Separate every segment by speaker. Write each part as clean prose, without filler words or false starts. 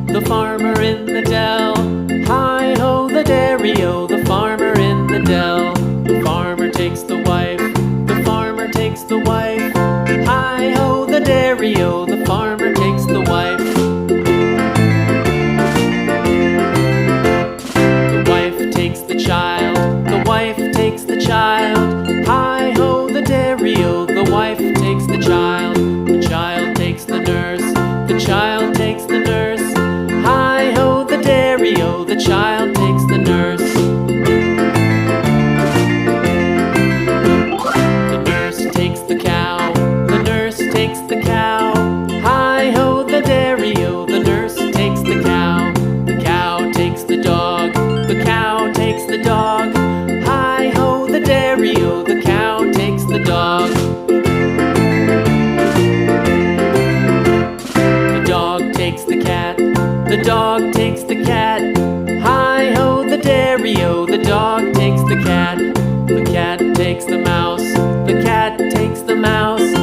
Speaker 1: The farmer in the dell. Hi-ho, the dairy-o, the farmer in the dell. The farmer takes the wife, the farmer takes the wife. Hi-ho, the dairy-o, the farmer takes the wife. The wife takes the child, the wife takes the child. Hi-ho, the dairy-o, the wife takes the child. The child takes the nurse, the child takes the nurse. Hi-ho, the dairy-o, the child takes the nurse. The nurse takes the cow, the nurse takes the cow. Hi-ho, the dairy-o, the nurse takes the cow. The cow takes the dog, the cow takes the dog. Hi-ho, the dairy-o, the cow takes the dog. The dog takes the cat, the dog takes the cat. Hi-ho, the dairy-o, the dog takes the cat. The cat takes the mouse, the cat takes the mouse.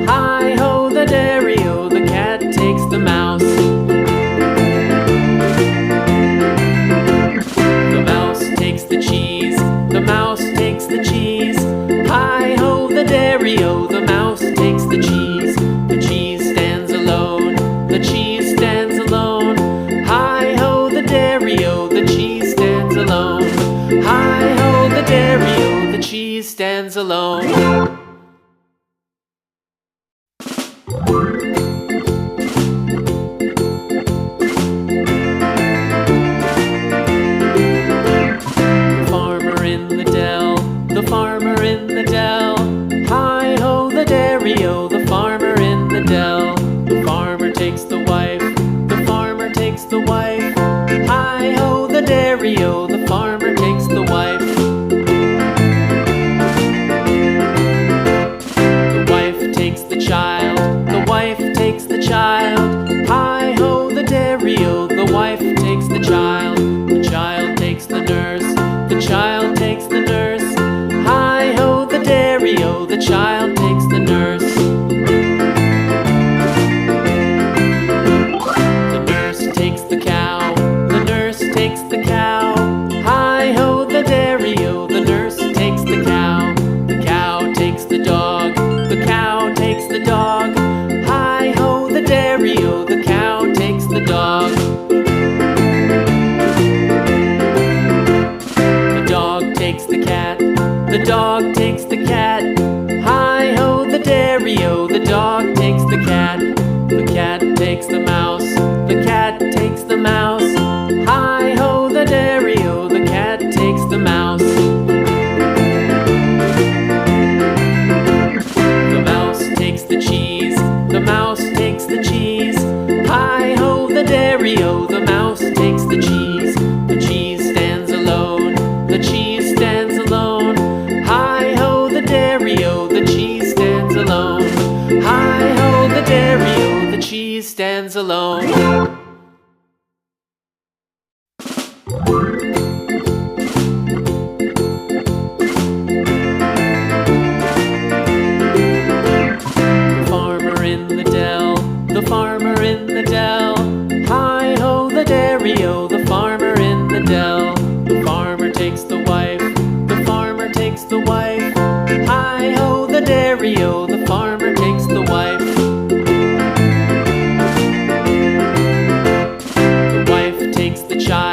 Speaker 1: Hi-ho, the dairy-o, the cat takes the mouse. The mouse takes the cheese, the mouse takes the cheese. Hi-ho, the dairy-o, the mouse takes the cheese. The cheese stands alone, the cheese stands alone. Hi-ho, the dairy-o, the cheese stands alone. Hi-ho, the dairy-o, the cheese stands alone. The farmer in the dell, the farmer in the dell. Hi-ho, the dairy-o, the farmer in the dell. The farmer takes the wife, the farmer takes the wife. Hi-ho, the dairy-o, the farmer takes the wife. The wife takes the child, the wife takes the child. Hi-ho, the dairy-o, the wife takes the child. The child takes the nurse, the child takes the nurse. Hi-ho, the dairy-o, the child takes the nurse. The nurse takes the cow, the nurse takes the cow. Hi-ho, the dairy-o, the nurse takes the cow. The cow takes the dog, the cow takes the dog. Hi-ho, the dairy-o, the cow takes the dog. The dog takes the cat, the dog takes the cat. Hi-ho, the dairy-o, the dog takes the cat. The cat takes the mouse, the cat takes the mouse. Hi-ho, the dairy-o, the cat takes the mouse. The mouse takes the cheese, the mouse takes the cheese. Hi-ho, the dairy-o, the mouse takes the cheese. The cheese stands alone, the cheese stands alone. Hi-ho, the dairy-o, the cheese stands alone. Hi-ho, the dairy-o, the cheese stands alone. The farmer in the dell, the farmer in the dell. Hi-ho, the dairy-o, the farmer in the dell. The farmer takes the wife, the farmer takes the wife. Hi-ho, the dairy-o, the farmer takes the wife. The wife takes the child,